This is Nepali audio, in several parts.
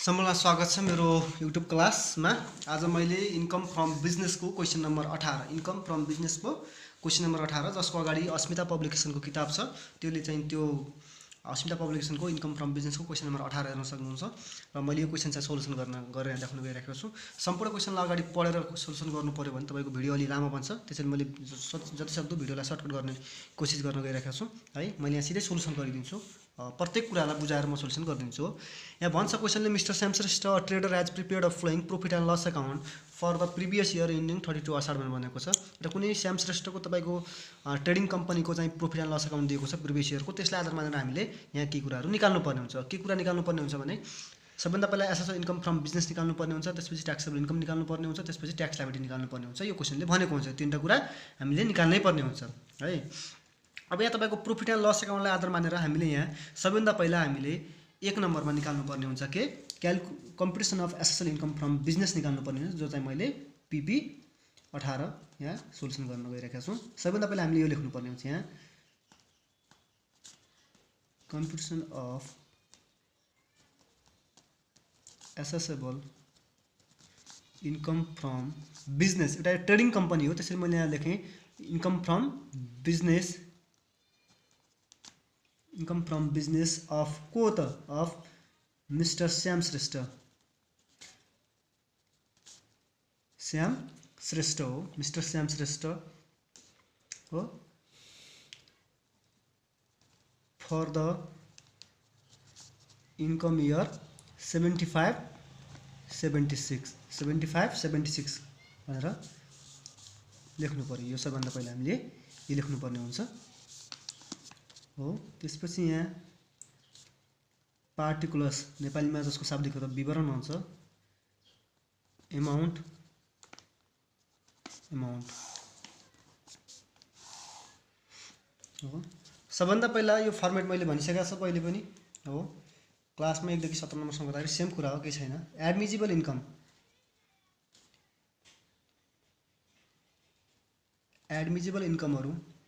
सबैलाई स्वागत छ मेरो युट्युब क्लासमा। आज मैले इन्कम फ्रम बिजनेसको क्वेसन नम्बर 18 इन्कम फ्रम बिजनेसको क्वेसन नम्बर 18 जसको अगाडि अस्मिता पब्लिकेसनको किताब छ, त्यसले चाहिँ त्यो अस्मिता पब्लिकेसनको इन्कम फ्रम बिजनेसको क्वेसन नम्बर 18 हेर्न सक्नुहुन्छ। र मैले यो क्वेसन चाहिँ सोलुसन गरेर देखाउन गइरहेको छु। सम्पूर्ण क्वेसनलाई अगाडि पढेर सोलुसन गर्नु पर्यो भने तपाईको भिडियो अलि लामो बन्छ, त्यसैले मैले जतिसक्दो भिडियोलाई सर्टकट गर्ने कोसिस गर्न गइरहेको छु है। मैले यहाँ सिधै सोलुसन गरिदिन्छु, प्रत्येक कुरालाई बुझाएर म सोलुसन गरिदिन्छु। यहाँ भन्छ क्वेसनले mister Shyam Shrestha a trader has prepared a following profit and loss account for the previous year ending 32 असारमा भनेको छ। र कुनै श्याम श्रेष्ठको तपाईको ट्रेडिङ कम्पनीको चाहिँ प्रॉफिट एन्ड लस अकाउन्ट दिएको छ प्रिभियस इयरको, त्यसलाई आधार मानेर हामीले यहाँ के कुराहरू निकाल्नु पर्ने हुन्छ। के कुरा निकाल्नु पर्ने हुन्छ भने सबभन्दा पहिला एसेट इन्कम फ्रम बिजनेस निकाल्नु पर्ने हुन्छ, त्यसपछि ट्याक्सेबल इन्कम निकाल्नु पर्ने हुन्छ, त्यसपछि ट्याक्स लायबिलिटी निकाल्नु पर्ने हुन्छ। यो क्वेसनले भनेको हुन्छ तीनटा कुरा हामीले निकाल्नै पर्ने हुन्छ है। अब यहाँ तपाईको प्रॉफिट एन्ड लस अकाउन्टलाई आधार मानेर हामीले यहाँ सबभन्दा पहिला हामीले 1 नम्बरमा निकाल्नु पर्ने हुन्छ के competition of asset income from business निकाल्नु पर्ने हुन्छ, जो चाहिँ मैले PP 18 यहाँ सोलुसन गर्न गइरहेका छु। सबभन्दा पहिला हामीले यो लेख्नु पर्ने हुन्छ यहाँ computation of assessable income from business. एउटा ट्रेडिङ कम्पनी हो, त्यसैले मैले यहाँ लेखेँ income from business, income from business of को त अफ मिस्टर श्याम श्रेष्ठ। श्याम श्रेष्ठ हो, मिस्टर श्याम श्रेष्ठ हो फर द इन्कम इयर 75-76 भनेर लेख्नु पर्यो। यो सबभन्दा पहिला हामीले यो लेख्नु पर्ने हुन्छ हो। त्यसपछि यहाँ पार्टिकुलर्स नेपालीमा जसको शाब्दिक अर्थ विवरण हुन्छ एमाउन्ट हो। सबभन्दा पहिला यो फर्मेट मैले भनिसकेको छु पहिले पनि हो, क्लासमा 1 देखि 17 नम्बरसम्म गर्दाखेरि सेम कुरा हो, केही छैन। एडमिजिबल इन्कम इन्कमहरु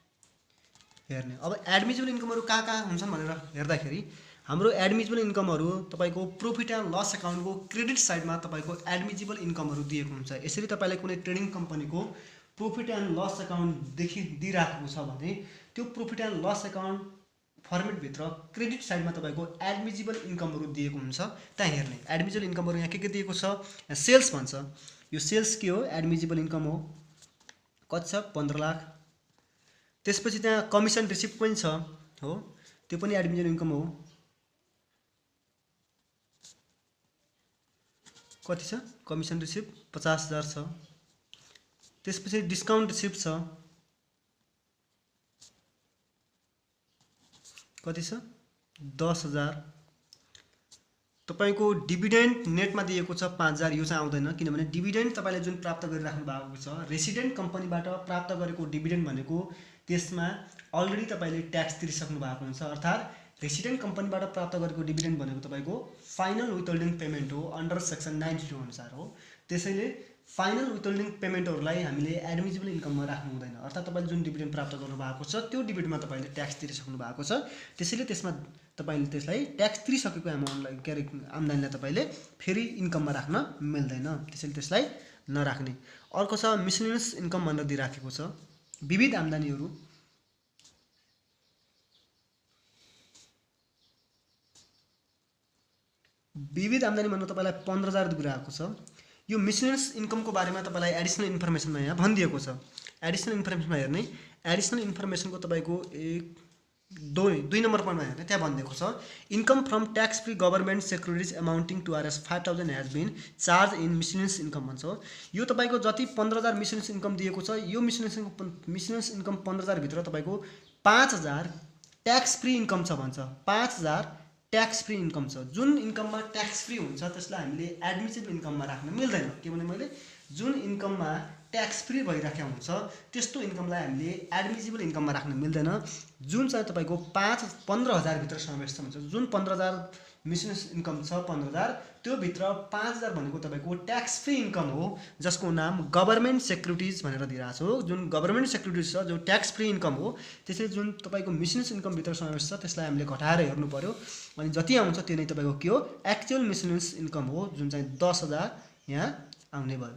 हेर्ने। अब एडमिजिबल इन्कमहरु कहाँ हुन्छन् भनेर हेर्दाखेरि हाम्रो एडमिजिबल इन्कमहरु तपाईको प्रॉफिट एन्ड लस अकाउन्टको क्रेडिट साइडमा तपाईको एडमिजिबल इन्कमहरु दिएको हुन्छ। यसरी तपाईलाई कुनै ट्रेडिङ कम्पनीको प्रॉफिट एन्ड लस अकाउन्ट दिइराखेको छ भने त्यो profit and loss account format भित्र क्रेडिट साइडमा तपाईको एडमिजिबल इन्कमहरु दिएको हुन्छ, त्यहाँ हेर्ने। एडमिजिबल इन्कमहरु यहाँ के दिएको छ, सेल्स भन्छ। यो सेल्स के हो, एडमिजिबल इन्कम हो, कति छ 15 लाख। त्यसपछि त्यहाँ कमिसन रिसिप्ट पनि छ हो, त्यो पनि एडमिजिबल इन्कम हो, कति छ कमिसन रिसिप्ट 50,000 छ। त्यसपछि डिस्काउन्ट रिसिप्ट छ, कति छ 10,000। तपाईको डिभिडेन्ड नेटमा दिएको छ 5,000, यो चाहिँ आउँदैन किनभने डिभिडेन्ड तपाईले जुन प्राप्त गरिराख्नु भएको छ रेसिडेन्ट कम्पनीबाट प्राप्त गरेको डिभिडेन्ड भनेको त्यसमा अलरेडी तपाईले ट्याक्स तिरिसक्नु भएको हुन्छ। अर्थात् रेसिडेन्ट कम्पनीबाट प्राप्त गरेको डिभिडेन्ड भनेको तपाईको फाइनल विथहोल्डिङ पेमेन्ट हो अन्डर सेक्सन 92 अनुसार हो। त्यसैले फाइनल विथहोल्डिङ पेमेन्टहरुलाई हामीले एडमिजिबल इन्कममा राख्नु हुँदैन। अर्थात् तपाईले जुन डिभिडेन्ड प्राप्त गर्नु भएको छ त्यो डिभिडेन्डमा तपाईले ट्याक्स तिरिसक्नु भएको छ, त्यसैले त्यसमा तपाईले त्यसलाई ट्याक्स तिरिसकेको अमाउन्टलाई आम्दानीलाई तपाईले फेरि इन्कममा राख्न मिल्दैन, त्यसैले त्यसलाई नराख्ने। अर्को छ मिसलेनियस इन्कम भनेर दिइराखेको छ, विविध आम्दानीहरु। विविध आम्दानी भन्नु तपाईलाई 15,000 दिइराखेको छ। यो मिसलेनियस इन्कमको बारेमा तपाईलाई एडिसनल इन्फर्मेसनमा यहाँ भनिदिएको छ। एडिसनल इन्फर्मेसनमा हेर्ने, एडिसनल इन्फर्मेसनको तपाईको 2 नम्बर पन्नामा हेर्ने, त्यहाँ भनिदिएको छ income from tax free government securities amounting to Rs 5,000 has been charge in miscellaneous income भन्छ। यो तपाईको जति 15,000 मिसलेनियस इन्कम दिएको छ, यो मिसलेनियस इन्कम 15,000 भित्र तपाईको 5,000 ट्याक्स फ्री इन्कम छ भन्छ। 5,000 ट्याक्स फ्री इन्कम छ। जुन इन्कममा ट्याक्स फ्री हुन्छ त्यसलाई हामीले एडमिजिबल इन्कममा राख्न मिल्दैन, किनभने मैले जुन इन्कममा ट्याक्स फ्री भइराखेको हुन्छ त्यस्तो इन्कमलाई हामीले एडमिजिबल इन्कममा राख्न मिल्दैन। जुन चाहिँ तपाईको 15,000 भित्र समावेश छ भन्छ। जुन 15,000 मिसलेनियस इन्कम छ 15,000, त्यो भित्र 5,000 भनेको तपाईँको ट्याक्स फ्री इन्कम हो, जसको नाम गभर्नमेन्ट सेक्युरिटिज भनेर दिइरहेको छु। जुन गभर्नमेन्ट सेक्युरिटिज छ जो ट्याक्स फ्री इन्कम हो, त्यसले जुन तपाईँको मिसलेनियस इन्कम भित्र समावेश छ त्यसलाई हामीले घटाएर हेर्नु पर्यो। अनि जति आउँछ त्यो नै तपाईँको के हो, एक्चुअल मिसलेनियस इन्कम हो, जुन चाहिँ 10,000 यहाँ आउने भयो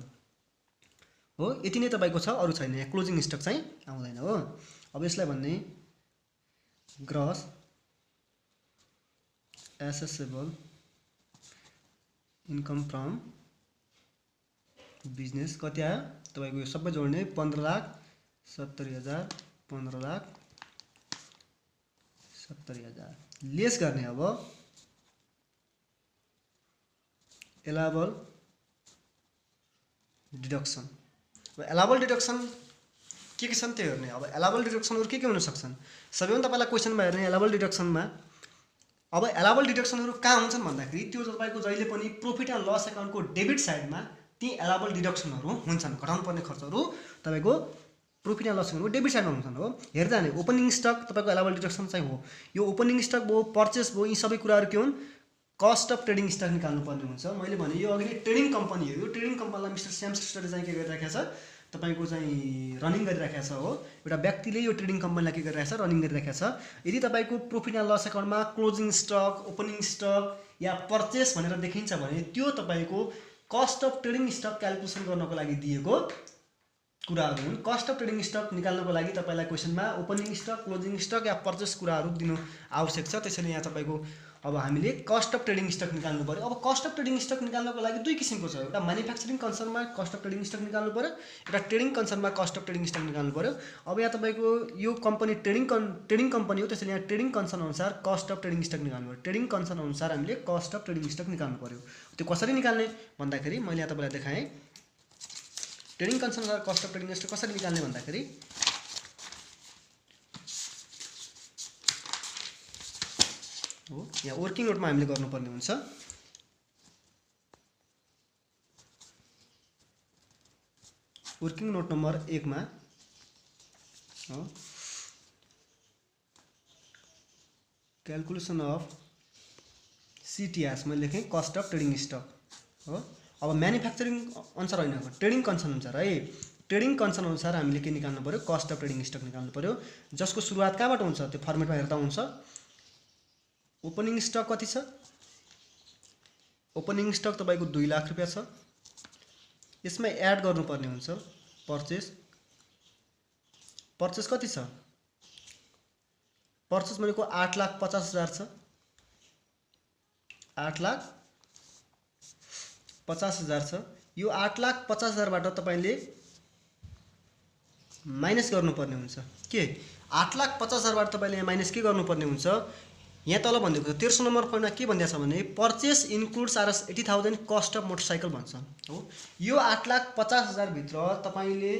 हो। यति नै तपाईँको छ, अरू छैन। यहाँ क्लोजिङ स्टक चाहिँ आउँदैन हो। अब यसलाई भन्ने gross accessible income from business कति आयो तपाईँको, यो सबै जोड्ने 15,70,000, 15,70,000 लेस गर्ने। अब एलाबल डिडक्सन, अब एलाबल डिडक्सन के छन् त्यो हेर्ने। अब एलाबल डिडक्सनहरू के हुन सक्छन्, सबैभन्दा पहिला क्वेसनमा हेर्ने एलाबल डिडक्सनमा। अब एलाबल डिडक्सनहरू कहाँ हुन्छन् भन्दाखेरि त्यो तपाईँको जहिले पनि प्रॉफिट एन्ड लस एकाउन्टको डेबिट साइडमा ती एलाबल डिडक्सनहरू हुन्छन्। घटाउनु पर्ने खर्चहरू तपाईँको प्रॉफिट एन्ड लस एकाउन्टको डेबिट साइडमा हुन्छन् हो। हेर्दा नि ओपनिङ स्टक तपाईँको एलाबल डिडक्सन चाहिँ हो। यो ओपनिङ स्टक भयो, पर्चेस भयो, यी सबै कुराहरू के हुन्, कस्ट अफ ट्रेडिङ स्टक निकाल्नु पर्ने हुन्छ। मैले भने यो अघि ट्रेडिङ कम्पनी हो, यो ट्रेडिङ कम्पनीलाई मिस्टर स्याम सिस्टरले चाहिँ के गरिराखेको छ, तपाईँको चाहिँ रनिङ गरिराखेको छ हो। एउटा व्यक्तिले यो ट्रेडिङ कम्पनीलाई के गरिरहेको छ, रनिङ गरिराखेको छ। यदि तपाईँको प्रॉफिट एन्ड लस एकाउन्टमा क्लोजिङ स्टक, ओपनिङ स्टक या पर्चेस भनेर देखिन्छ भने त्यो तपाईँको cost of trading stock calculation गर्नको लागि दिएको कुराहरू हुन्। कस्ट अफ ट्रेडिङ स्टक निकाल्नको लागि तपाईँलाई क्वेसनमा ओपनिङ स्टक, क्लोजिङ स्टक या पर्चेस कुराहरू दिनु आवश्यक छ। त्यसैले यहाँ तपाईँको अब हामीले कस्ट अफ ट्रेडिङ स्टक निकाल्नु पर्यो। अब कस्ट अफ ट्रेडिङ स्टक निकाल्नको लागि दुई किसिमको छ, एउटा म्यानुफ्याक्चरिङ कन्सर्नमा कस्ट अफ ट्रेडिङ स्टक निकाल्नु पर्यो, एउटा ट्रेडिङ कन्सर्नमा कस्ट अफ ट्रेडिङ स्टक निकाल्नु पर्यो। अब यहाँ तपाईँको यो कम्पनी ट्रेडिङ कम्पनी हो, त्यसैले यहाँ ट्रेडिङ कन्सर्न अनुसार कस्ट अफ ट्रेडिङ स्टक निकाल्नु पर्यो। ट्रेडिङ कन्सर्न अनुसार हामीले कस्ट अफ ट्रेडिङ स्टक निकाल्नु पर्यो। त्यो कसरी निकाल्ने भन्दाखेरि मैले यहाँ तपाईँलाई देखाएँ। ट्रेडिङ कन्सर्न अनुसार कस्ट अफ ट्रेडिङ स्टक कसरी निकाल्ने भन्दाखेरि हो, यहाँ वर्किङ नोटमा हामीले गर्नुपर्ने हुन्छ। वर्किङ नोट नम्बर 1 मा हो, क्यालकुलेसन अफ CTS मैले लेखेँ कस्ट अफ ट्रेडिङ स्टक हो। अब म्यानुफ्याक्चरिङ अनुसार होइन, ट्रेडिङ कन्सर्न अनुसार है। ट्रेडिङ कन्सर्न अनुसार हामीले के निकाल्नु पर्यो, कस्ट अफ ट्रेडिङ स्टक निकाल्नु पर्यो, जसको सुरुवात कहाँबाट हुन्छ त्यो फर्मेटमा हेर्दा हुन्छ। ओपनिङ स्टक कति छ, ओपनिङ स्टक तपाईँको 2 लाख रुपियाँ छ। यसमा एड गर्नुपर्ने हुन्छ पर्चेस। पर्चेस कति छ, पर्चेस भनेको 8,50,000 छ। 8,50,000 छ। यो 8,50,000बाट तपाईँले माइनस गर्नुपर्ने हुन्छ के, 8,50,000बाट तपाईँले यहाँ माइनस के गर्नुपर्ने हुन्छ। यहाँ तल भनिदिएको छ 13 नम्बर पोइन्टमा के भनिदिएको छ भने purchase includes Rs80,000 cost of motorcycle भन्छ हो। यो 8,50,000 भित्र तपाईँले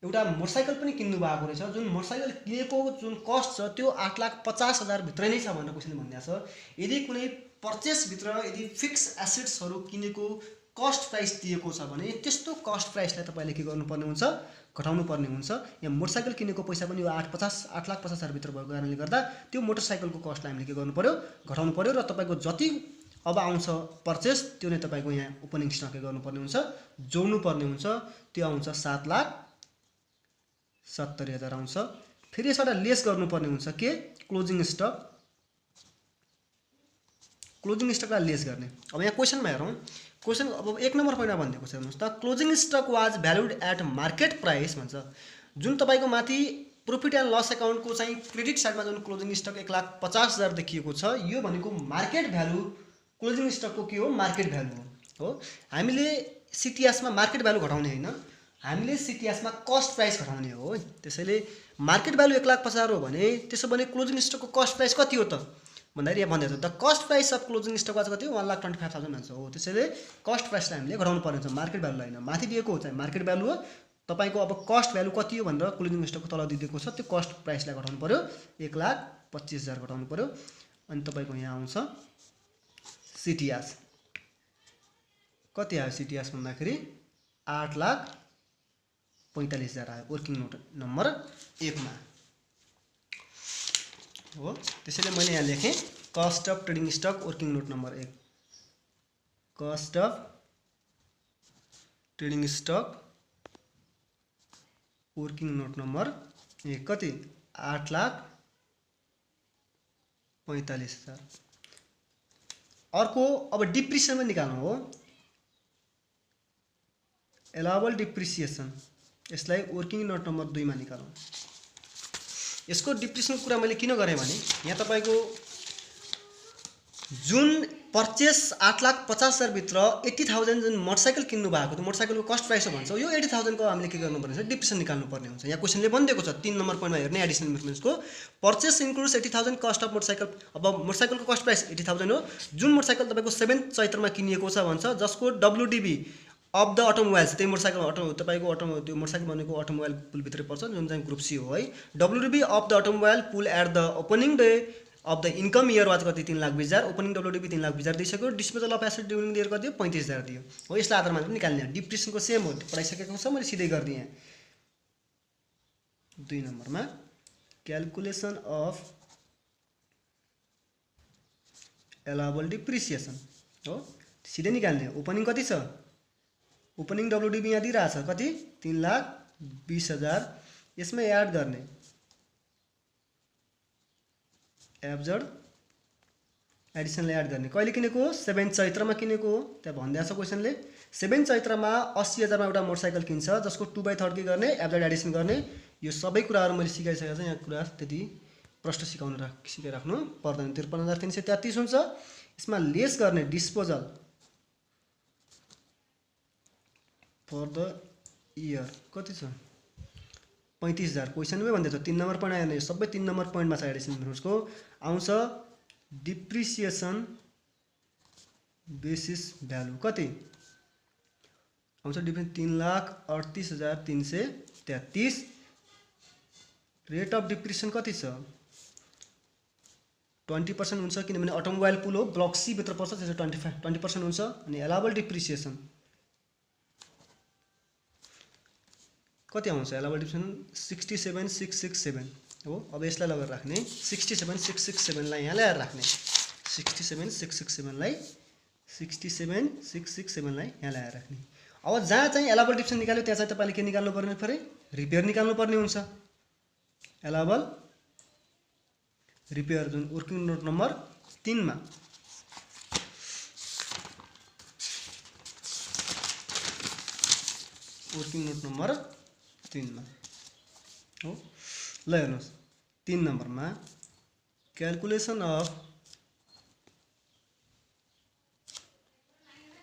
एउटा मोटरसाइकल पनि किन्नु भएको रहेछ। जुन मोटरसाइकल किनेको जुन कस्ट छ त्यो 8,50,000 भित्रै नै छ भनेर क्वेसनले भनिदिएको छ। यदि कुनै पर्चेस भित्र यदि फिक्स एसेट्सहरू किनेको कस्ट प्राइस दिएको छ भने त्यस्तो कस्ट प्राइसलाई तपाईँले के गर्नुपर्ने हुन्छ, घटाउनु पर्ने हुन्छ। यहाँ मोटरसाइकल किनेको पैसा पनि यो 8,50,000 भित्र भएको कारणले गर्दा त्यो मोटरसाइकलको कस्टलाई हामीले के गर्नु पर्यो, घटाउनु पर्यो। र तपाईँको जति अब आउँछ पर्चेस त्यो नै तपाईँको यहाँ ओपनिङ स्टक के गर्नुपर्ने हुन्छ, जोड्नु पर्ने हुन्छ। त्यो आउँछ 7,70,000 आउँछ। फेरि यसबाट लेस गर्नुपर्ने हुन्छ के, क्लोजिङ स्टक। क्लोजिङ स्टकलाई लेस गर्ने। अब यहाँ क्वेसनमा हेरौँ, क्वेसन अब 1 नम्बर पोइन्टमा भनिदिएको छ हेर्नुहोस् त, closing stock was valued at market price भन्छ। जुन तपाईँको माथि प्रॉफिट एन्ड लस एकाउन्टको चाहिँ क्रेडिट साइडमा जुन क्लोजिङ स्टक 1,50,000 देखिएको छ यो भनेको मार्केट भ्यालु, क्लोजिङ स्टकको के हो, मार्केट भ्यालु हो। हामीले CTS मा मार्केट भ्यालु घटाउने होइन, हामीले CTS मा कस्ट प्राइस घटाउने हो। त्यसैले मार्केट भ्यालु 1,50,000 हो भने त्यसो भने क्लोजिङ स्टकको कस्ट प्राइस कति हो त भन्दाखेरि यहाँ भन्दैछ the cost price of closing stock was कति हो, 1,25,000 भन्छ हो। त्यसैले कस्ट प्राइसलाई हामीले घटाउनु पर्ने हुन्छ, मार्केट भ्यालुलाई होइन। माथि दिएको हो चाहिँ मार्केट भ्यालु हो, तपाईँको अब कस्ट भ्यालु कति हो भनेर क्लोजिङ स्टकको तल दिएको छ त्यो कस्ट प्राइसलाई घटाउनु पर्यो, 1,25,000 घटाउनु पर्यो। अनि तपाईँको यहाँ आउँछ CTS कति आयो, CTS भन्दाखेरि 8,45,000 आयो वर्किङ नोट नम्बर 1 मा हो। त्यसैले मैले यहाँ लेखेँ cost of trading stock working note number 1, cost of trading stock working note number 1 कति 8,45,000। अर्को अब डिप्रिसिएसन निकाल्नु हो, एलाउबल डिप्रिसिएसन, यसलाई वर्किङ नोट नम्बर 2 मा निकालौँ। यसको डिप्रिसिएसनको कुरा मैले किन गरेँ भने यहाँ तपाईको जुन पर्चेस 8,50,000 भित्र 80,000 जुन मोटरसाइकल किन्नु भएको त्यो मोटरसाइकलको कस्ट प्राइस हो भन्छ, यो 80,000 को हामीले के गर्नुपर्ने छ डिप्रिसिएसन निकाल्नु पर्ने हुन्छ। यहाँ क्वेशनले भनिदिएको छ 3 नम्बर पोइन्टमा हेर्ने एडिसनल इन्फर्मेसनको purchase includes 80,000 cost of motorcycle. अब मोटरसाइकलको कस्ट प्राइस 80,000 हो, जुन मोटरसाइकल तपाईको 7 चैत्रमा किनिएको छ भन्छ, जसको WDB अफ द अटोमोबाइल्स, त्यही मोटरसाइकल तपाईको त्यो मोटरसाइकल भनेको अटोमोबाइल पुलभित्रै पर्छ जुन चाहिँ ग्रुप सी हो है। WDB of the automobile pool at the opening day of the income year was कति 3,20,000, ओपनिङ WDB 3,20,000 दिइसक्यो, disposal of asset during the year कति 35,000 दियो हो। यसलाई आधारमा पनि निकाल्ने डिप्रिसिएसनको सेम हो, पढाइसकेको छ मैले सिधै गरिदिएँ। 2 नम्बरमा क्याल्कुलेसन अफ एलाउबल डिप्रिसिएसन हो, सिधै निकाल्ने। ओपनिङ कति छ, ओपनिङ WDB यहाँ दिइरहेछ कति 3,20,000, यसमा एड गर्ने एब्जर्ड एडिसनल एड गर्ने। कहिले किनेको हो 7 चैत्रमा किनेको हो, त्यहाँ भनिदिएको छ क्वेशनले 7 चैत्रमा 80,000 मा एउटा मोटरसाइकल किन्छ, जसको 2/3 के गर्ने एब्जर्ड एडिसन गर्ने। यो सबै कुराहरू मैले सिकाइसकेको छु, यहाँ कुरा त्यति प्रश्न सिकाइराख्नु पर्दैन। 53,333 हुन्छ, यसमा लेस गर्ने डिस्पोजल फर द इयर कति छ 35,000, क्वेशनमै भन्दैछ 3 नम्बर पोइन्ट आएन, यो सबै 3 नम्बर पोइन्टमा छ एडिसन इन्फर्मेसनको। आउँछ डिप्रिसिएसन बेसिस भ्यालु कति आउँछ, डिफ्रेन्ट 3,38,333। रेट अफ डिप्रिसिएसन कति छ 20% हुन्छ, किनभने अटोमोबाइल पुल हो, ब्लक सी भित्र पर्छ, त्यसो 20% हुन्छ। अनि एलाउबल डिप्रिसिएसन कति आउँछ, एलाउबल डिप्रिसिएसन 67,667 हो। अब यसलाई लगेर राख्ने 67,667 लाई यहाँ ल्याएर राख्ने 67,667 लाई यहाँ ल्याएर राख्ने। अब जहाँ चाहिँ एलाउबल डिप्रिसिएसन निकाल्यो त्यहाँ चाहिँ तपाईले के निकाल्नु पर्ने फेरि रिपेयर निकाल्नु पर्ने हुन्छ। एलाउबल रिपेयर जुन वर्किङ नोट नम्बर 3 मा वर्किङ नोट नम्बर 3 मा हो। ल हेर्नुहोस् 3 नम्बरमा क्याल्कुलेसन अफ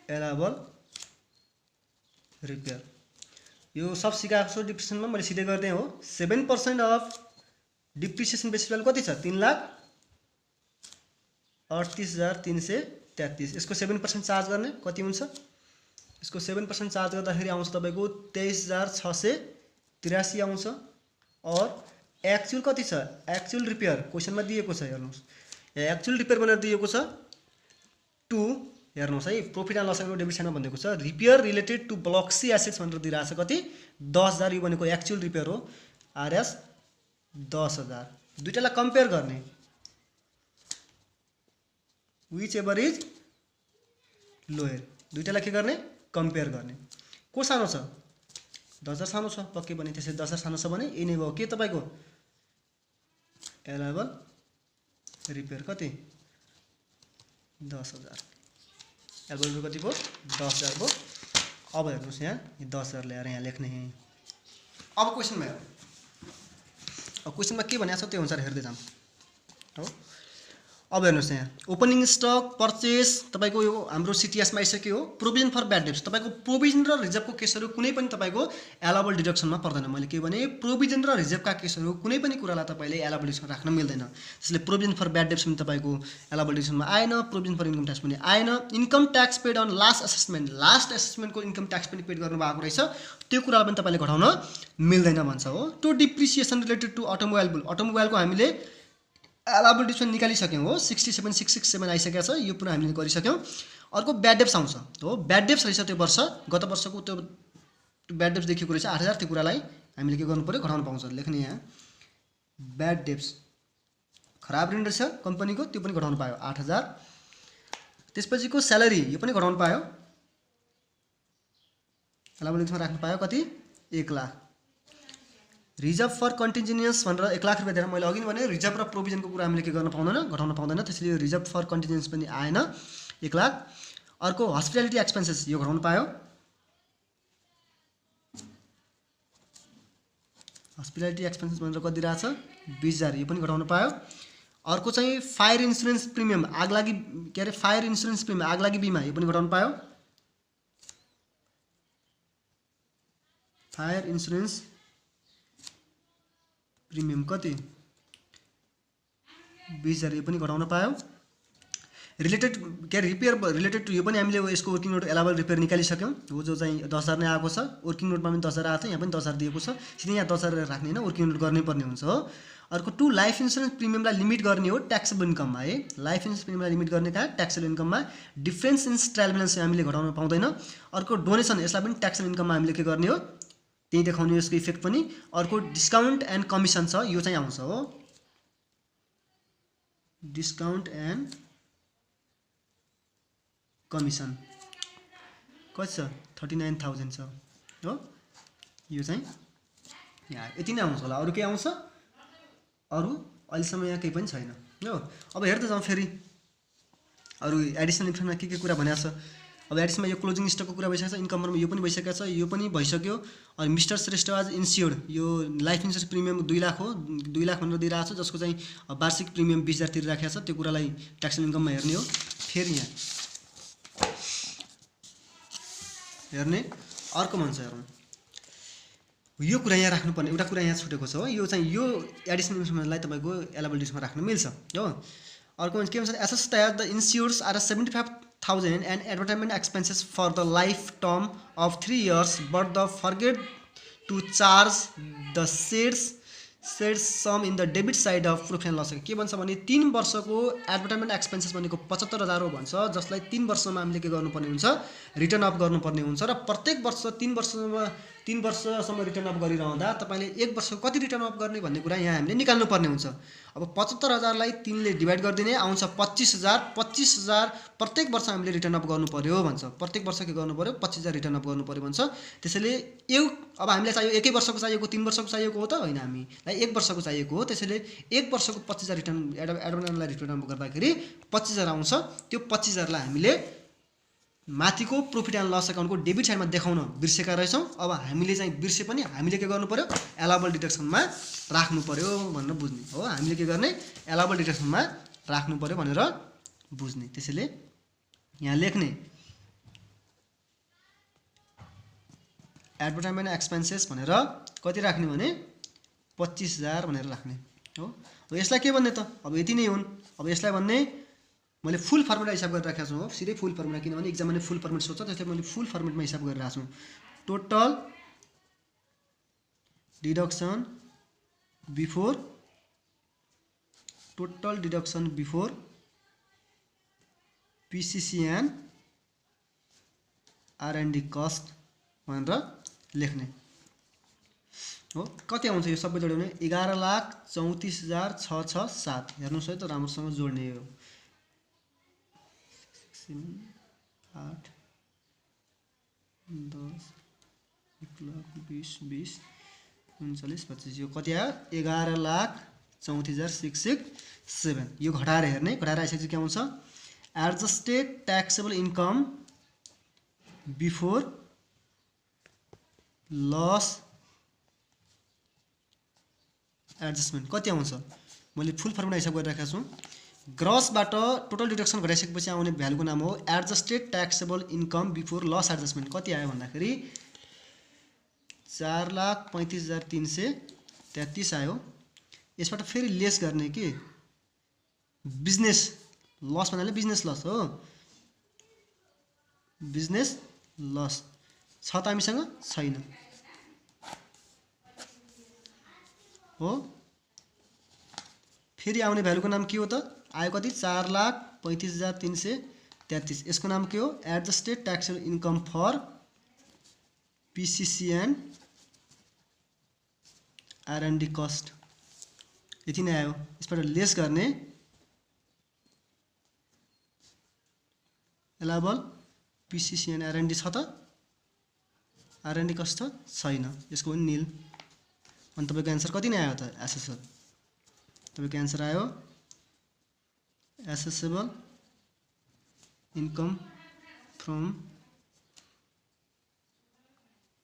एलाउबल रिपेयर, यो सब सिकाएको छु डिप्रिसिएसनमा, मैले सिधै गर्दै हो। 7% अफ डिप्रिसिएसन बेसिस भ्यालु कति छ 3,38,333, यसको 7% चार्ज गर्ने कति हुन्छ, यसको 7% चार्ज गर्दाखेरि आउँछ तपाईको 23,683 आउँछ। और एक्चुअल कति छ, एक्चुअल रिपेयर क्वेशनमा दिएको छ, हेर्नुहोस् एक्चुअल रिपेयर भनेर दिएको छ 2, हेर्नुहोस् है profit and loss account debit साइडमा भनेको छ repair related to block c assets भनेर दिइरहेछ कति 10,000, यो भनेको एक्चुअल रिपेयर हो, आरएस 10,000। दुईटालाई कम्पेयर गर्ने विच एभर इज लोयर, दुईटालाई के गर्ने कम्पेयर गर्ने। को सानो छ 10,000 सानो छ, पक्कै पनि त्यसै 10,000 सानो छ भने यही नै भयो के तपाईको एलाउबल रिपेयर कति 10,000, एलाउबल कति भयो 10,000 भयो। अब हेर्नुहोस् यहाँ 10,000 ल्याएर यहाँ लेख्ने। अब क्वेशनमा हेरौँ, अब क्वेशनमा के भनेको छ त्यो अनुसार हेर्दै जाऊँ हो। अब हेर्नुहोस् यहाँ ओपनिङ स्टक पर्चेस तपाईको यो हाम्रो सिटीएसमा आइसक्यो हो। प्रोभिजन फर ब्याड डेब्ट्स तपाईको प्रोभिजन र रिजर्भको केसहरू कुनै पनि तपाईको एलाउबल डिडक्सनमा पर्दैन। मैले के भने प्रोभिजन र रिजर्भका केसहरू कुनै पनि कुरालाई तपाईले एलाउबल डिडक्सनमा राख्न मिल्दैन, त्यसले प्रोभिजन फर ब्याड डेब्ट्स पनि तपाईको एलाउबल डिडक्सनमा आएन, प्रोभिजन फर इन्कम ट्याक्स पनि आएन। Income tax paid on last assessment, last एसेसमेन्टको इन्कम ट्याक्स पनि पेड गर्नु भएको रहेछ, त्यो कुरा पनि तपाईले घटाउन मिल्दैन भन्छ हो। To depreciation related to automobile bill, अटोमोबाइलको हामीले एलाउबल डिडक्सन निकालिसक्यौँ हो, 67,667 आइसकेको छ, यो पुरा हामीले गरिसक्यौँ। अर्को ब्याड डेब्ट्स आउँछ हो, ब्याड डेब्ट्स रहेछ त्यो वर्ष गत वर्षको त्यो ब्याड डेब्ट्स देखिएको रहेछ 8,000, त्यो कुरालाई हामीले के गर्नु पर्यो घटाउनु पाउँछ, लेख्ने यहाँ ब्याड डेब्ट्स खराब ऋण रहेछ कम्पनीको त्यो पनि घटाउन पायो 8000। त्यसपछिको स्यालेरी यो पनि घटाउन पायो, एलाइबल डिडक्सनमा राख्न पायो कति 1 लाख। रिजर्भ फर कन्टिन्जेन्स भनेर 1 लाख रुपैयाँ दिएर मैले अघि भने रिजर्भ र प्रोभिजनको कुरा हामीले के गर्न पाउँदैन, घटाउन पाउँदैन, त्यसैले यो रिजर्भ फर कन्टिन्जेन्स पनि आएन 1 लाख। अर्को हस्पिटालिटी एक्सपेन्सेस यो घटाउन पायो, हस्पिटालिटी एक्सपेन्सेस भनेर कति दिइरहेछ 20000 यो पनि घटाउन पायो। अर्को चाहिँ फायर इन्सुरेन्स प्रिमियम आगलागी के अरे फायर इन्सुरेन्स प्रिमियम आगलागी बिमा यो पनि घटाउन पायो, फायर इन्सुरेन्स प्रिमियम कति 20000 यो पनि घटाउन पायो। रिलेटेड के अरे रिपेयर रिलेटेड टु यो पनि हामीले यसको वर्किङ नोट एलाइबल रिपेयर निकालिसक्यौँ, हो जो चाहिँ 10000 नै आएको छ, वर्किङ नोटमा पनि 10000 आएको छ, यहाँ पनि 10000 दिएको छ, सिधै यहाँ 10000 राख्ने होइन, वर्किङ नोट गर्नै पर्ने हुन्छ हो। अर्को टु लाइफ इन्सुरेन्स प्रिमियमलाई लिमिट गर्ने हो ट्याक्सेबल इन्कममा है, लाइफ इन्सुरेन्स प्रिमियमलाई लिमिट गर्ने कहाँ ट्याक्सेबल इन्कममा। डिफरेन्स इन ट्रायल ब्यालेन्स हामीले घटाउन पाउँदैन। अर्को डोनेसन यसलाई पनि ट्याक्सेबल इन्कममा हामीले के गर्ने हो त्यही देखाउने यसको इफेक्ट पनि। अर्को डिस्काउन्ट एन्ड कमिसन छ यो चाहिँ आउँछ हो, डिस्काउन्ट एन्ड कमिसन कति छ 39000 छ हो, यो चाहिँ यहाँ यति नै आउँछ होला, अरू के आउँछ अरू अहिलेसम्म यहाँ केही पनि छैन हो। अब हेर्दै जाउँ फेरि अरू एडिसनल इन्फर्मेसनमा के कुरा भनेको छ। अब एडिसनमा यो क्लोजिङ स्टकको कुरा भइसकेको छ, इन्कम यो पनि भइसकेको छ, यो पनि भइसक्यो। अनि मिस्टर श्रेष्ठ आज इन्स्योर्ड यो लाइफ इन्सुरेन्स प्रिमियम 2 लाख हो, 2 लाख भनेर दिइरहेको छ, जसको चाहिँ वार्षिक प्रिमियम 20000 तिरिराखेको छ, त्यो कुरालाई ट्याक्सेबल इन्कममा हेर्ने हो। फेरि यहाँ हेर्ने अर्को मन छ हेर्नु, यो कुरा यहाँ राख्नुपर्ने एउटा कुरा यहाँ छुटेको छ हो, यो चाहिँ यो एडिसनल इन्फर्मेसनलाई तपाईँको एलाइबल डिडक्सनमा राख्न मिल्छ हो। अर्को के भन्छ assets at the insurers are 75000 and advertisement expenses for the life term of 3 years but the forget to charge the said sum in the debit side of profit and loss. के भन्छ भने 3 वर्षको एडभर्टाइजमेन्ट एक्सपेन्सेस भनेको 75000 हो भन्छ, जसलाई 3 वर्षमा हामीले के गर्नुपर्ने हुन्छ रिटर्न अफ गर्नुपर्ने हुन्छ। र प्रत्येक वर्ष 3 वर्षसम्म रिटर्न अफ गरिरहँदा तपाईँले 1 वर्षको कति रिटर्न अफ गर्ने भन्ने कुरा यहाँ हामीले निकाल्नुपर्ने हुन्छ। अब 75000लाई 3 ले डिभाइड गरिदिने आउँछ 25000, 25000 प्रत्येक वर्ष हामीले रिटर्न अफ गर्नु पर्यो भन्छ, प्रत्येक वर्ष के गर्नु पर्यो 25000 रिटर्न अफ गर्नु पर्यो भन्छ। त्यसैले अब हामीलाई चाहियो 1 वर्षको चाहिएको 3 वर्षको चाहिएको हो त होइन, हामीलाई 1 वर्षको चाहिएको हो, त्यसैले 1 वर्षको 25000 रिटर्न एडभर्टाइजमेन्टलाई रिटर्न अफ गर्दाखेरि 25000 आउँछ। त्यो 25000लाई हामीले माथिको प्रोफिट एन्ड लस एकाउन्टको डेबिट साइडमा देखाउन बिर्सेका रहेछौँ। अब हामीले चाहिँ बिर्से पनि हामीले के गर्नु पर्यो एलाइबल डिडक्सनमा राख्नु पर्यो भनेर बुझ्ने हो, हामीले के गर्ने एलाइबल डिडक्सनमा राख्नु पर्यो भनेर बुझ्ने। त्यसैले यहाँ लेख्ने एडभर्टाइजमेन्ट एक्सपेन्सेस भनेर कति राख्ने भने 25000 भनेर राख्ने हो। अब यसलाई के भन्ने त अब यति नै हुन्। अब यसलाई भन्ने मैले फुल फर्मेटमा हिसाब गरेर राखेको छु हो, सिधै फुल फर्मेटमा, किनभने एक्जाममा नै फुल फर्मेट सोध्छ, त्यसले मैले फुल फर्मेटमा हिसाब गरेर राखेको छु। Total deduction before PCCN R&D cost भनेर लेख्ने हो। कति आउँछ यो सबै जोड्यो भने 11,34,667 हेर्नुहोस् है त राम्रोसँग जोड्ने हो। 8 10 1,20,20 39 25 यो कति आयो 11,34,667। यो घटाएर हेर्ने, घटाएर आइसकेपछि के आउँछ adjusted taxable income before loss adjustment कति आउँछ मैले फुल फर्मुला हिसाब गरेर राखेको छु। ग्रसबाट टोटल डिडक्सन घटाइसकेपछि आउने भ्यालुको नाम हो adjusted taxable income before loss adjustment. कति आयो भन्दाखेरि 4,35,333 आयो। यसबाट फेरि लेस गर्ने कि बिजनेस लस भन्नाले बिजनेस लस हो, बिजनेस लस छ त हामीसँग छैन हो। फेरि आउने भ्यालुको नाम के हो त आयो कति 4,35,333। यसको नाम के हो adjusted taxable income for PCCN R&D cost. यति नै आयो। यसबाट लेस गर्ने एलाबल पिसिसिएन आरएनडी छ त? आरएनडी कस्तो छैन, यसको पनि निल। अनि तपाईँको एन्सर कति नै आयो त? एसेसेबल। तपाईँको एन्सर आयो एसेसेबल इन्कम फ्रम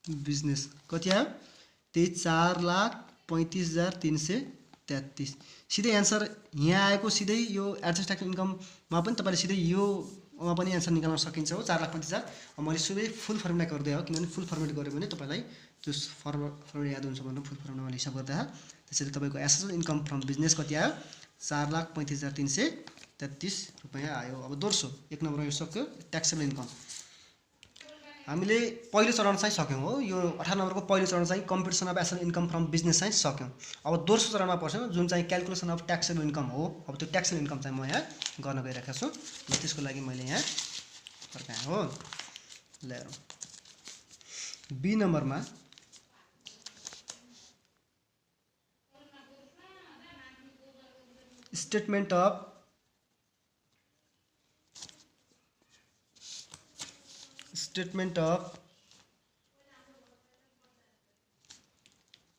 बिजनेस कति आयो? त्यही 4,35,333। सिधै एन्सर यहाँ आएको सिधै यो एडजस्ट ट्याक्स इन्कममा पनि तपाईँले सिधै योमा पनि एन्सर निकाल्न सकिन्छ हो 4,35,000। मैले सुबै फुल फर्मुला गरिदिए हो, किनभने फुल फर्मुला गऱ्यो भने तपाईँलाई त्यो फर्मुला याद हुन्छ भनेर फुल फर्मुला मैले हिसाब गर्दा। त्यसैले तपाईँको एसेसेबल इन्कम फ्रम बिजनेस कति आयो? 4,35,333 रुपियाँ आयो। अब दोस्रो 1 नम्बरमा यो सक्यो ट्याक्सेबल इन्कम। हामीले पहिलो चरण चाहिँ सक्यौँ हो, यो 18 नम्बरको पहिलो चरण चाहिँ competition of assessable income from business चाहिँ सक्यौँ। अब दोस्रो चरणमा पर्छौँ जुन चाहिँ क्यालकुलेसन अफ ट्याक्सेबल इन्कम हो। अब त्यो ट्याक्सेबल इन्कम चाहिँ म यहाँ गर्न गइरहेको छु। ल त्यसको लागि मैले यहाँ फर्काएँ हो। ल बी नम्बरमा स्टेटमेन्ट अफ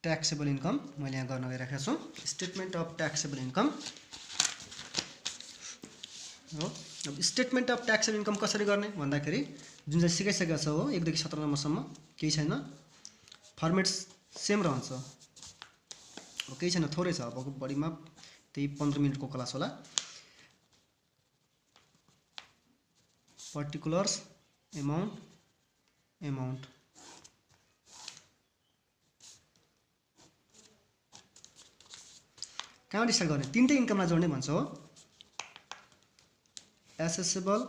ट्याक्सेबल इन्कम मैले यहाँ गर्न गइरहेको छु। स्टेटमेन्ट अफ ट्याक्सेबल इन्कम हो। अब स्टेटमेन्ट अफ ट्याक्सेबल इन्कम कसरी गर्ने भन्दाखेरि जुन चाहिँ सिकाइसकेको छ हो 1 देखि 17 नम्बरसम्म केही छैन, फर्मेट सेम रहन्छ। अब केही छैन, थोरै छ, अब बढीमा त्यही 15 मिनटको क्लास होला। पर्टिकुलर्स एमाउन्ट कहाँबाट स्टार्ट गर्ने? 3टै इन्कमलाई जोड्ने भन्छ हो। Accessible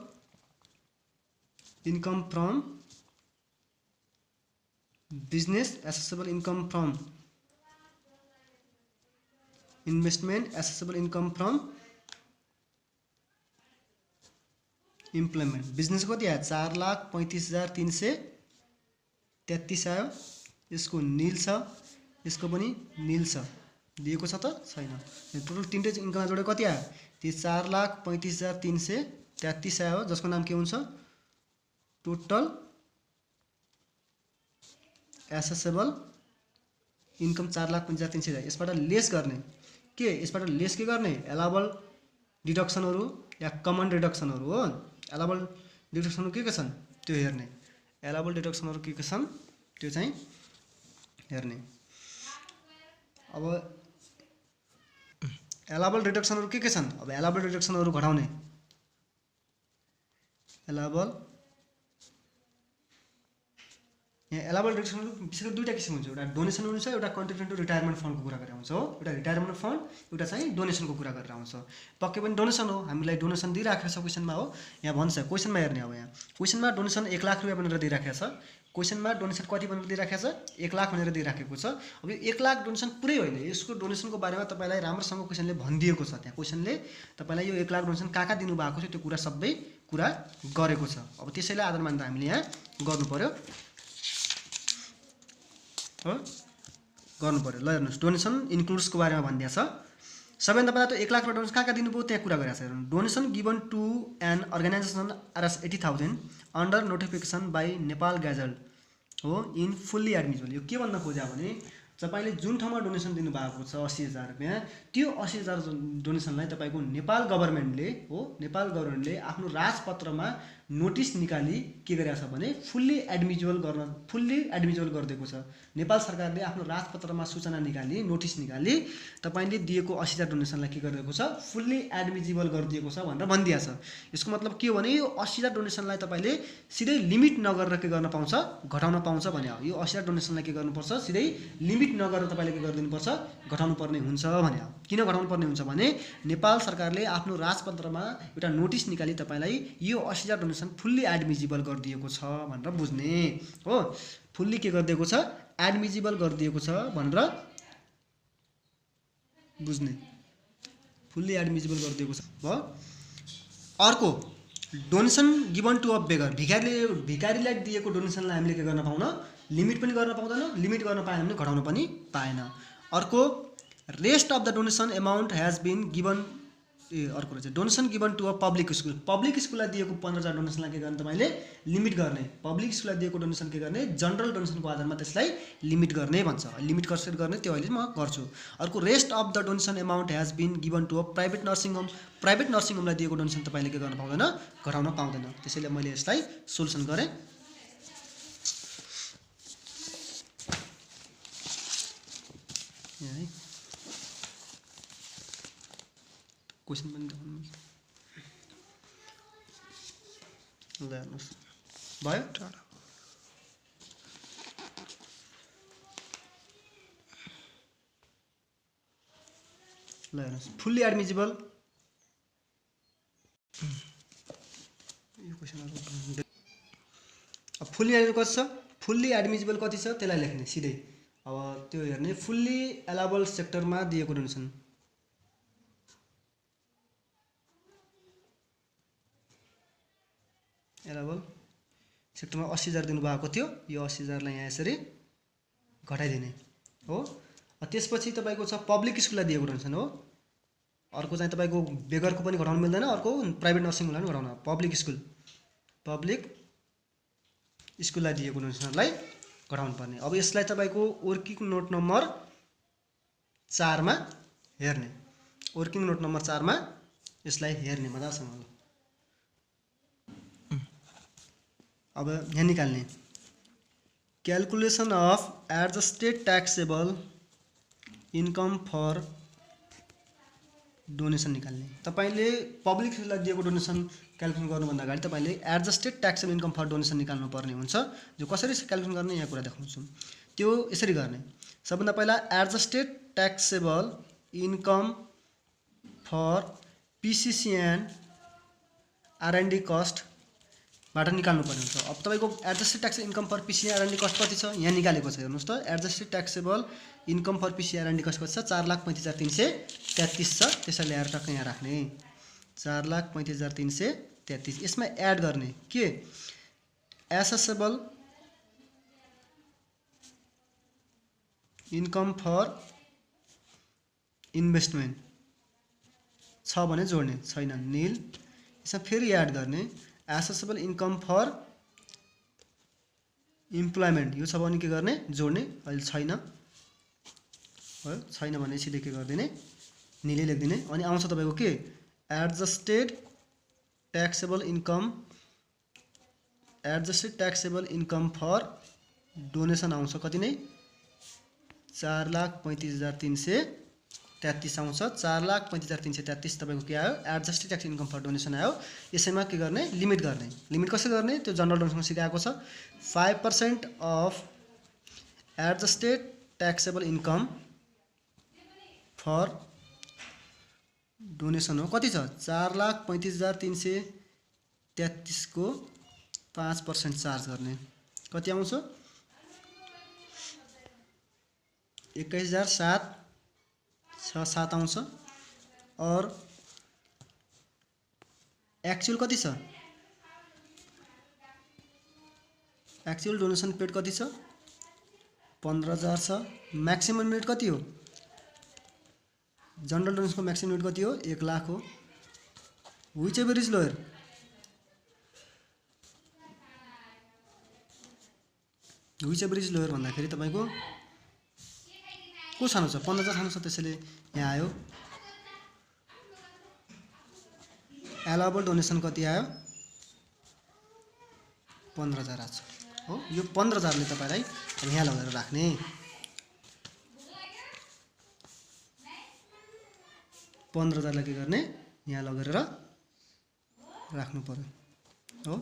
income from business, accessible income from investment, accessible income from employment. Business कति आयो? 4,35,333 आयो। यसको निल छ, यसको पनि निल छ, दिएको छ त छैन। टोटल 3टै इन्कममा जोडेर कति आयो? त्यो 4,35,333 आयो, जसको नाम के हुन्छ? Total accessible income 4,35,333। यसबाट लेस गर्ने के? यसबाट लेस के गर्ने? एलाबल डिडक्सनहरू या कमन डिडक्सनहरू हो। एलाबल डिडक्सनहरू के छन् त्यो हेर्ने। एलाबल डिडक्सनहरू के छन् त्यो चाहिँ हेर्ने। अब एलाबल डिडक्सनहरू के छन्? अब एलाबल डिडक्सनहरू घटाउने। एलाबल यहाँ एलाबल डिडक्सनहरू विशेष गरी 2टा किसिम हुन्छ, एउटा डोनेसन हुन्छ, एउटा कन्ट्रिब्युसन टु रिटायरमेन्ट फन्डको कुरा गरेर आउँछ हो। एउटा रिटायरमेन्ट फन्ड, एउटा चाहिँ डोनेसनको कुरा गरेर आउँछ। पक्कै पनि डोनेसन हो, हामीलाई डोनेसन दिइराखेको छ क्वेसनमा हो। यहाँ भन्छ क्वेसनमा हेर्ने। अब यहाँ क्वेसनमा डोनेसन 1 लाख रुपियाँ भनेर दिइराखेको छ। क्वेसनमा डोनेसन कति भनेर दिइराखेको छ? 1 लाख भनेर दिइराखेको छ। अब यो 1 लाख डोनेसन पुरै होइन, यसको डोनेसनको बारेमा तपाईँलाई राम्रोसँग क्वेसनले भनिदिएको छ। त्यहाँ क्वेसनले तपाईँलाई यो 1 लाख डोनेसन कहाँ दिनु भएको छ त्यो कुरा सबै कुरा गरेको छ। अब त्यसैले आधार मानेर हामीले यहाँ गर्नु पर्यो हो, गर्नु पर्यो। ल हेर्नुहोस्, डोनेसन इन्क्लुड्सको बारेमा भनिदिएको छ। सबैभन्दा पहिला त 1 लाख रुपियाँ डोनेसन कहाँ दिनुभयो त्यहाँ कुरा गरेको छ। Donation given to an organisation RS 80,000 under notification by Nepal gazette हो इन फुल्ली एडमिसिबल। यो के भन्न खोज्यो भने तपाईँले जुन ठाउँमा डोनेसन दिनुभएको छ 80,000 रुपियाँ, त्यो 80,000 डोनेसनलाई तपाईँको नेपाल गभर्मेन्टले आफ्नो राजपत्रमा नोटिस निकाली के गरेको छ भने फुल्ली एडमिजिबल गरिदिएको छ। नेपाल सरकारले आफ्नो राजपत्रमा सूचना निकाली नोटिस निकाली तपाईँले दिएको 80,000 डोनेसनलाई के गरिदिएको छ? फुल्ली एडमिजिबल गरिदिएको छ भनेर भनिदिएको छ। यसको मतलब के हो भने यो 80,000 डोनेसनलाई तपाईँले सिधै लिमिट नगरेर के गर्न पाउँछ? घटाउन पाउँछ भने हो। यो 80,000 डोनेसनलाई के गर्नुपर्छ? सिधै लिमिट नगरेर तपाईँले के गरिदिनुपर्छ? घटाउनु पर्ने हुन्छ भने हो। किन घटाउनु पर्ने हुन्छ भने नेपाल सरकारले आफ्नो राजपत्रमा एउटा नोटिस निकाली तपाईँलाई यो 80,000 डोनेसन फुल्ली एडमिजिबल गरिदिएको छ भनेर बुझ्ने हो। फुल्ली के गरिदिएको छ? एडमिजिबल गरिदिएको छ भनेर बुझ्ने। फुल्ली एडमिजिबल गरिदिएको छ भयो। अर्को डोनेसन गिभन टु अ बेगर, भिखारीलाई दिएको डोनेसनलाई हामीले के गर्न पाउन? लिमिट पनि गर्न पाउँदैन, लिमिट गर्न पाएन भने घटाउन पनि पाएन। अर्को rest of the donation amount has been given अर्को रहेछ donation given to a public स्कुललाई दिएको 15,000 डोनेसनलाई के गर्ने तपाईँले लिमिट गर्ने पब्लिक स्कुललाई दिएको डोनेसन के गर्ने जनरल डोनेसनको आधारमा त्यसलाई लिमिट गर्ने भन्छ लिमिट कसरी गर्ने त्यो अहिले म गर्छु अर्को rest of the donation amount has been given to a private nursing होमलाई दिएको डोनेसन तपाईँले के गर्न पाउँदैन घटाउन पाउँदैन त्यसैले मैले यसलाई सोल्युसन गरेँ है क्वेसन पनि देखाउनु ल हेर्नुहोस् भयो ल हेर्नुहोस् फुल्ली एडमिजिबल यो क्वेसनहरु अब फुल्ली एडमिजिबल कति छ फुल्ली एडमिजिबल कति छ त्यसलाई लेख्ने सिधै अब त्यो हेर्ने फुल्ली एलाबल सेक्टरमा दिएको डोनेसन एलाबल सेक्टरमा 80,000 दिनुभएको थियो यो 80,000 लाई यहाँ यसरी घटाइदिने हो त्यसपछि तपाईको छ पब्लिक स्कुललाई दिएको डोनेसन हो अर्को चाहिँ तपाईको बेगरको पनि घटाउन मिल्दैन अर्को प्राइभेट नर्सिङ होमलाई पनि घटाउन पब्लिक स्कुललाई दिएको डोनेसनलाई घटाउनु पर्ने अब यसलाई तपाईको वर्किङ नोट नम्बर 4 मा हेर्ने वर्किङ नोट नम्बर 4 मा यसलाई हेर्ने मजासँग अब यहाँ निकाल्ने calculation of adjusted taxable income for donation निकाल्ने तपाईले पब्लिक स्कुललाई दिएको डोनेसन क्याल्कुलेट गर्नुभन्दा अगाडि तपाईले adjusted taxable income for donation निकाल्नु पर्ने हुन्छ जो कसरी क्याल्कुलेट गर्ने यहाँ कुरा देखाउँछु त्यो यसरी गर्ने सबभन्दा पहिला adjusted taxable income for PCCN R and D cost बाट निकाल्नु पर्ने हुन्छ अब तपाईको adjusted tax income for PCCN R and D cost कति छ यहाँ निकालेको छ हेर्नुस् त adjusted taxable income for PCCN R and D cost कति छ 4,35,333 छ त्यसैले ल्याएर टक्क यहाँ राख्ने 4,35,333 यसमा एड गर्ने के एसेसेबल इन्कम फर इन्भेस्टमेन्ट छ भने जोड्ने छैन नील यसमा फेरि एड गर्ने एसेसेबल इन्कम फर इम्प्लोइमेन्ट यो छ भने के गर्ने जोड्ने अहिले छैन हो छैन भने सिधै के गर्दिने नीले लेख्दिने अनि आउँछ तपाईको के adjusted taxable income for donation आउँछ कति नै 4,35,333 आउँछ 4,35,333 तपाईको के आयो adjusted tax income for donation आयो यसैमा के गर्ने लिमिट कसरी गर्ने त्यो जनरल डोनेसन सिकाएको छ 5% of adjusted taxable income for donation हो कति छ 4,35,333 को 5% चार्ज गर्ने कति आउँछ 21,767 आउँछ और एक्चुअल कति छ एक्चुअल डोनेसन पेड कति छ 15,000 छ मैक्सिमम लिमिट कति हो जनरल डोनेसन को मैक्सिमम लिमिट कति हो 1 लाख हो व्हिच एभर इज लोयर भन्दाखेरि तपाईको को सानो छ 15,000 सानो छ त्यसैले यहाँ आयो एलाबल डोनेसन कति आयो 15,000 आछ हो यो 15,000 ले तपाईलाई यहाँ लगेर राख्ने 15,000 लाई के गर्ने यहाँ लगेर राख्नु पर्यो हो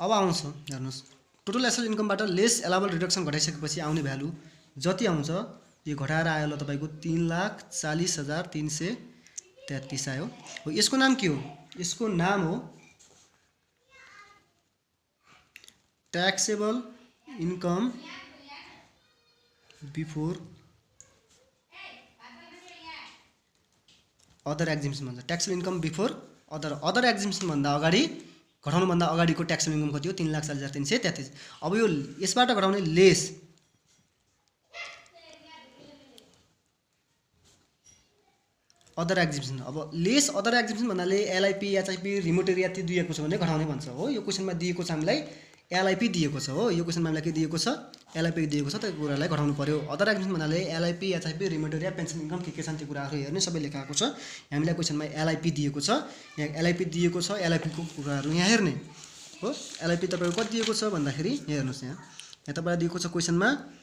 अब आउँछ हेर्नुस् टोटल एसेट इन्कमबाट लेस एलाबल रिडक्सन घटाइसकेपछि आउने भ्यालु जति आउँछ यो घटाएर आयो ल तपाईको 3,40,333 आयो हो यसको नाम के हो यसको नाम हो ट्याक्सेबल इन्कम बिफोर अदर एक्जिम्सन भन्छ ट्याक्सेबल इन्कम बिफोर अदर एक्जिम्सन भन्दा अगाडि घटाउनु भन्दा अगाडिको ट्याक्सेबल इन्कम कति हो 3,40,333 अब यो यसबाट घटाउने लेस अदर एक्जिबिसन। अब लेस अदर एक्जिबिसन भन्नाले एलआइपी एचआइपी रिमोट एरिया ती दिएको छ भने घटाउने भन्छ हो। यो क्वेसनमा दिएको छ हामीलाई एलआइपी दिएको छ हो। यो क्वेसनमा हामीलाई के दिएको छ, एलआइपी दिएको छ, त्यो कुरालाई घटाउनु पर्यो। अदर एक्जिबिसन भन्नाले एलआइपी एचआइपी रिमोट एरिया पेन्सन इन्कम के छन् त्यो कुराहरू हेर्ने सबै लेखाएको छ। हामीलाई क्वेसनमा एलआइपी दिएको छ, यहाँ एलआइपी दिएको छ, एलआइपीको कुराहरू यहाँ हेर्ने हो। एलआइपी तपाईँको कति दिएको छ भन्दाखेरि यहाँ हेर्नुहोस्, यहाँ तपाईँलाई दिएको छ क्वेसनमा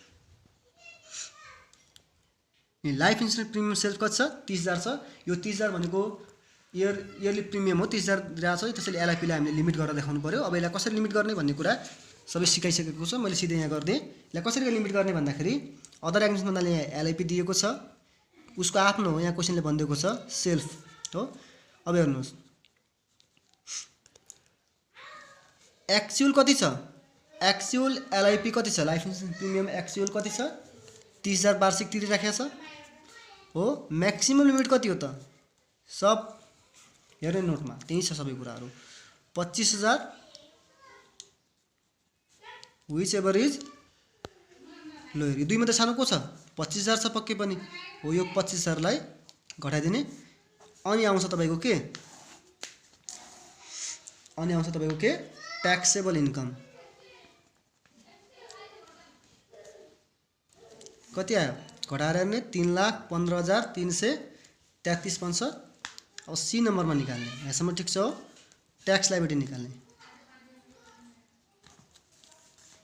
लाइफ इन्सुरेन्स प्रिमियम सेल्स कति छ, 30,000 छ। यो 30,000 भनेको इयरली प्रिमियम हो, 30,000 दिइरहेको छ। त्यसैले एलआइपीलाई हामीले लिमिट गरेर देखाउनु पर्यो। अब यसलाई कसरी लिमिट गर्ने भन्ने कुरा सबै सिकाइसकेको छ, मैले सिधै यहाँ गरिदिएँ। यसलाई कसरी लिमिट गर्ने भन्दाखेरि अदर एक्जिबिसन भन्नाले यहाँ एलआइपी दिएको छ, उसको आफ्नो हो, यहाँ क्वेसनले भनिदिएको छ सेल्फ हो। अब हेर्नुहोस् एक्चुअल कति छ, एक्चुअल एलआइपी कति छ, लाइफ इन्सुरेन्स प्रिमियम एक्चुअल कति छ, 30,000 वार्षिक तिरिराखेको छ हो। म्याक्सिमम लिमिट कति हो त, सब हेर्ने नोटमा त्यही छ सबै कुराहरू। 25,000 विच एभर इज लोयर। यो दुई मात्रै सानो को छ, 25,000 छ पक्कै पनि हो। यो 25,000लाई घटाइदिने अनि आउँछ तपाईँको के, अनि आउँछ तपाईँको के ट्याक्सेबल इन्कम। कति आयो घटाएर हेर्ने 3,15,333 बन्छ। अब सी नम्बरमा निकाल्ने, यहाँसम्म ठिक छ हो। ट्याक्स लाइबिलिटी निकाल्ने,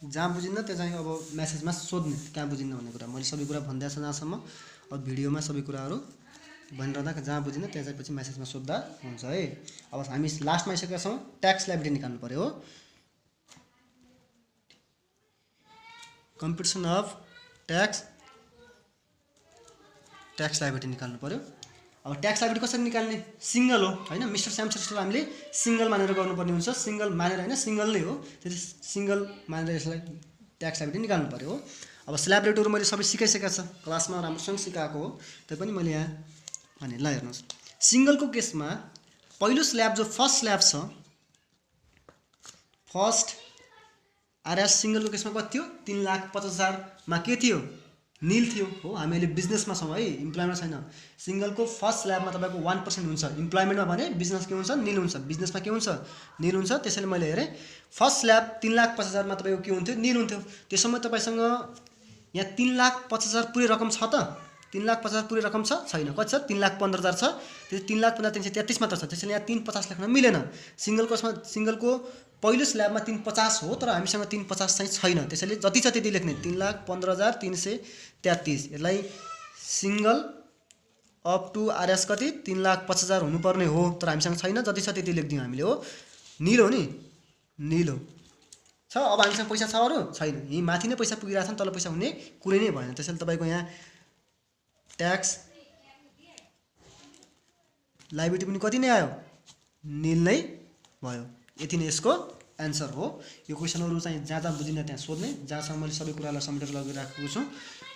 जहाँ बुझिन्न त्यो चाहिँ अब म्यासेजमा सोध्ने कहाँ बुझिन्न भन्ने कुरा। मैले सबै कुरा भनिदिएको छु जहाँसम्म। अब भिडियोमा सबै कुराहरू भनिरहँदा जहाँ बुझिन्न त्यहाँ चाहिँ पछि म्यासेजमा सोद्धा हुन्छ है। अब हामी लास्टमा आइसकेका छौँ, ट्याक्स लाइबिलिटी निकाल्नु पर्यो हो। कम्पिटिसन अफ ट्याक्स लाइबिलिटी निकाल्नु पर्यो। अब ट्याक्स लाइबिलिटी कसरी निकाल्ने, सिङ्गल हो होइन। मिस्टर स्याम श्रेष्ठलाई हामीले सिङ्गल मानेर गर्नुपर्ने हुन्छ, सिङ्गल मानेर होइन, सिङ्गल नै हो। त्यसले सिङ्गल मानेर यसलाई ट्याक्स लाइबिलिटी निकाल्नु पर्यो हो। अब स्ल्याब रेटहरू मैले सबै सिकाइसकेको छ, क्लासमा राम्रोसँग सिकाएको हो, त्यो पनि मैले यहाँ भने। ल हेर्नुहोस्, सिङ्गलको केसमा पहिलो स्ल्याब जो फर्स्ट स्ल्याब छ, फर्स्ट आरएस सिङ्गलको केसमा कति थियो, 3,50,000मा के थियो, निल थियो हो। हामी अहिले बिजनेसमा छौँ है, इम्प्लोइमेन्ट छैन। सिङ्गलको फर्स्ट स्ल्याबमा तपाईँको 1% हुन्छ, इम्प्लोइमेन्टमा भने बिजनेस के हुन्छ, निल हुन्छ, बिजनेसमा के हुन्छ, निल हुन्छ। त्यसैले मैले हेरेँ फर्स्ट स्ल्याब 3,50,000मा तपाईँको के हुन्थ्यो, निल हुन्थ्यो। त्यो समय तपाईँसँग यहाँ 3,50,000 पुरै रकम छ त, 3,50,000 पुरै रकम छ, छैन, कति छ, 3,15,000 छ। त्यो 3,15,333 मात्र छ। त्यसैले यहाँ 350 लेख्न मिलेन। सिङ्गलको पहिलो स्ल्याबमा 350 हो, तर हामीसँग 350 चाहिँ छैन। त्यसैले जति छ त्यति लेख्ने, 3,15,333। यसलाई सिङ्गल अप टु आरएस कति 3,50,000 हुनुपर्ने हो, तर हामीसँग छैन, जति छ त्यति लेखिदिउँ हामीले हो। निल हो नि, निल हो छ। अब हामीसँग पैसा छ अरू छैन, यहीँ माथि नै पैसा पुगिरहेको छ नि, तल पैसा हुने कुरै नै भएन। त्यसैले तपाईँको यहाँ ट्याक्स लाइबिलिटी पनि कति नै आयो, निल नै भयो। यति नै यसको एन्सर हो। यो क्वेसनहरू चाहिँ जहाँ जहाँ बुझिन्न त्यहाँ सोध्ने, जहाँसम्म मैले सबै कुरालाई समेटेर लगिराखेको छु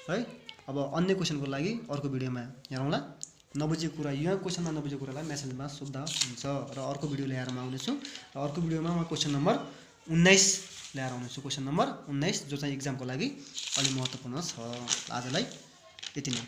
है। अब अन्य क्वेसनको लागि अर्को भिडियोमा हेरौँला। नबुझेको कुरा, यहाँ क्वेसनमा नबुझेको कुरालाई म्यासेजमा सोद्धा हुन्छ र अर्को भिडियो ल्याएर म आउनेछु। र अर्को भिडियोमा म क्वेसन नम्बर 19 ल्याएर आउनेछु। क्वेसन नम्बर 19 जो चाहिँ इक्जामको लागि अलि महत्त्वपूर्ण छ। आजलाई यति नै।